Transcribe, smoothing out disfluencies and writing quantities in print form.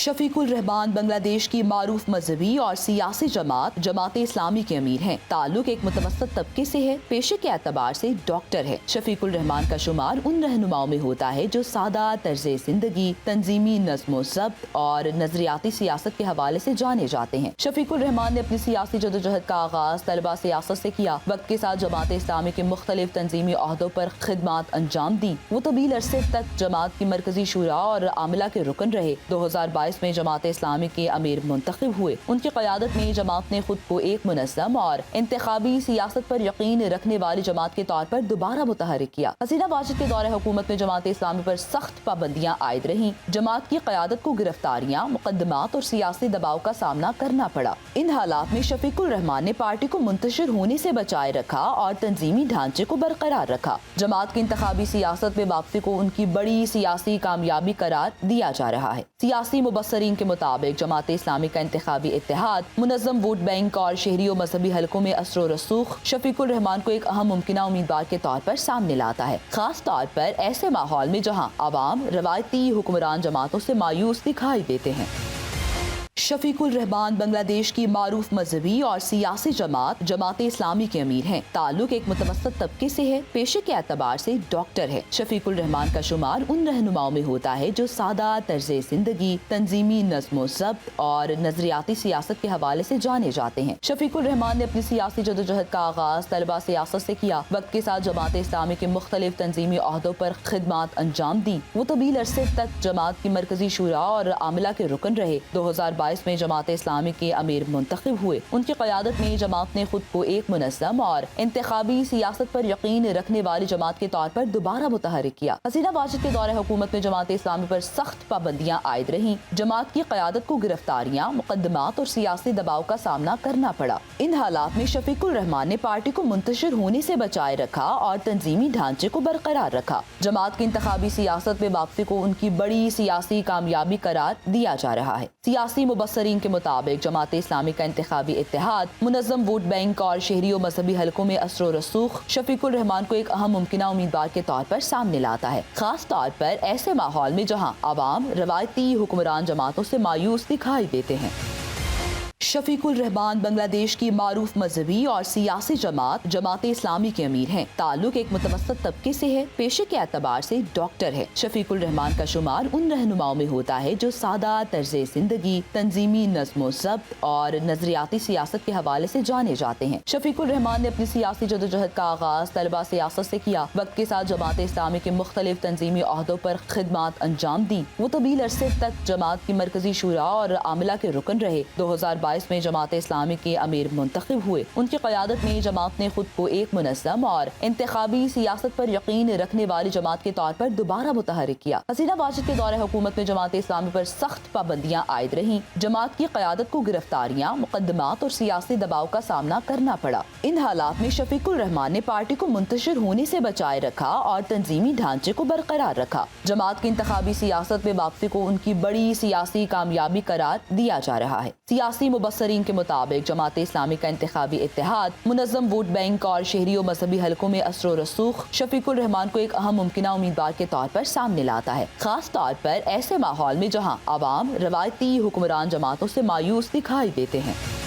شفیق الرحمان بنگلہ دیش کی معروف مذہبی اور سیاسی جماعت اسلامی کے امیر ہیں۔ تعلق ایک متوسط طبقے سے ہے، پیشے کے اعتبار سے ڈاکٹر ہے۔ شفیق الرحمان کا شمار ان رہنماؤں میں ہوتا ہے جو سادہ طرز زندگی، تنظیمی نظم و ضبط اور نظریاتی سیاست کے حوالے سے جانے جاتے ہیں۔ شفیق الرحمان نے اپنی سیاسی جدوجہد کا آغاز طلبہ سیاست سے کیا۔ وقت کے ساتھ جماعت اسلامی کے مختلف تنظیمی عہدوں پر خدمات انجام دی۔ وہ طویل عرصے تک جماعت کی مرکزی شورا اور عاملہ کے رکن رہے۔ 2022 میں جماعت اسلامی کے امیر منتخب ہوئے۔ ان کی قیادت میں جماعت نے خود کو ایک منظم اور انتخابی سیاست پر یقین رکھنے والی جماعت کے طور پر دوبارہ متحرک کیا۔ حسینہ واجد کے دور حکومت میں جماعت اسلامی پر سخت پابندیاں عائد رہیں۔ جماعت کی قیادت کو گرفتاریاں، مقدمات اور سیاسی دباؤ کا سامنا کرنا پڑا۔ ان حالات میں شفیق الرحمان نے پارٹی کو منتشر ہونے سے بچائے رکھا اور تنظیمی ڈھانچے کو برقرار رکھا۔ جماعت کی انتخابی سیاست میں واپسی کو ان کی بڑی سیاسی کامیابی قرار دیا جا رہا ہے۔ سیاسی مبصرین کے مطابق جماعت اسلامی کا انتخابی اتحاد، منظم ووٹ بینک اور شہری و مذہبی حلقوں میں اثر و رسوخ شفیق الرحمان کو ایک اہم ممکنہ امیدوار کے طور پر سامنے لاتا ہے، خاص طور پر ایسے ماحول میں جہاں عوام روایتی حکمران جماعتوں سے مایوس دکھائی دیتے ہیں۔ شفیق الرحمان بنگلہ دیش کی معروف مذہبی اور سیاسی جماعت اسلامی کے امیر ہیں۔ تعلق ایک متوسط طبقے سے ہے، پیشے کے اعتبار سے ڈاکٹر ہے۔ شفیق الرحمان کا شمار ان رہنماؤں میں ہوتا ہے جو سادہ طرز زندگی، تنظیمی نظم و ضبط اور نظریاتی سیاست کے حوالے سے جانے جاتے ہیں۔ شفیق الرحمان نے اپنی سیاسی جدوجہد کا آغاز طلبہ سیاست سے کیا۔ وقت کے ساتھ جماعت اسلامی کے مختلف تنظیمی عہدوں پر خدمات انجام دی۔ وہ طویل عرصے تک جماعت کی مرکزی شورا اور عاملہ کے رکن رہے۔ 2022 میں جماعت اسلامی کے امیر منتخب ہوئے۔ ان کی قیادت میں جماعت نے خود کو ایک منظم اور انتخابی سیاست پر یقین رکھنے والی جماعت کے طور پر دوبارہ متحرک کیا۔ حسینہ واجد کے دور حکومت میں جماعت اسلامی پر سخت پابندیاں عائد رہیں۔ جماعت کی قیادت کو گرفتاریاں، مقدمات اور سیاسی دباؤ کا سامنا کرنا پڑا۔ ان حالات میں شفیق الرحمان نے پارٹی کو منتشر ہونے سے بچائے رکھا اور تنظیمی ڈھانچے کو برقرار رکھا۔ جماعت کی انتخابی سیاست میں واپسی کو ان کی بڑی سیاسی کامیابی قرار دیا جا رہا ہے۔ سیاسی مبصرین کے مطابق جماعت اسلامی کا انتخابی اتحاد، منظم ووٹ بینک اور شہری و مذہبی حلقوں میں اثر و رسوخ شفیق الرحمان کو ایک اہم ممکنہ امیدوار کے طور پر سامنے لاتا ہے، خاص طور پر ایسے ماحول میں جہاں عوام روایتی حکمران جماعتوں سے مایوس دکھائی دیتے ہیں۔ شفیق الرحمان بنگلہ دیش کی معروف مذہبی اور سیاسی جماعت اسلامی کے امیر ہیں۔ تعلق ایک متوسط طبقے سے ہے، پیشے کے اعتبار سے ڈاکٹر ہے۔ شفیق الرحمان کا شمار ان رہنماؤں میں ہوتا ہے جو سادہ طرز زندگی، تنظیمی نظم و ضبط اور نظریاتی سیاست کے حوالے سے جانے جاتے ہیں۔ شفیق الرحمان نے اپنی سیاسی جدوجہد کا آغاز طلبہ سیاست سے کیا۔ وقت کے ساتھ جماعت اسلامی کے مختلف تنظیمی عہدوں پر خدمات انجام دی۔ وہ طویل عرصے تک جماعت کی مرکزی شورا اور عاملہ کے رکن رہے۔ 2022 میں جماعت اسلامی کے امیر منتخب ہوئے۔ ان کی قیادت میں جماعت نے خود کو ایک منظم اور انتخابی سیاست پر یقین رکھنے والی جماعت کے طور پر دوبارہ متحرک کیا۔ حسینہ واجد کے دور حکومت میں جماعت اسلامی پر سخت پابندیاں عائد رہیں۔ جماعت کی قیادت کو گرفتاریاں، مقدمات اور سیاسی دباؤ کا سامنا کرنا پڑا۔ ان حالات میں شفیق الرحمان نے پارٹی کو منتشر ہونے سے بچائے رکھا اور تنظیمی ڈھانچے کو برقرار رکھا۔ جماعت کی انتخابی سیاست میں واپسی کو ان کی بڑی سیاسی کامیابی قرار دیا جا رہا ہے۔ سیاسی مبصرین کے مطابق جماعت اسلامی کا انتخابی اتحاد، منظم ووٹ بینک اور شہری و مذہبی حلقوں میں اثر و رسوخ شفیق الرحمان کو ایک اہم ممکنہ امیدوار کے طور پر سامنے لاتا ہے، خاص طور پر ایسے ماحول میں جہاں عوام روایتی حکمران جماعتوں سے مایوس دکھائی دیتے ہیں۔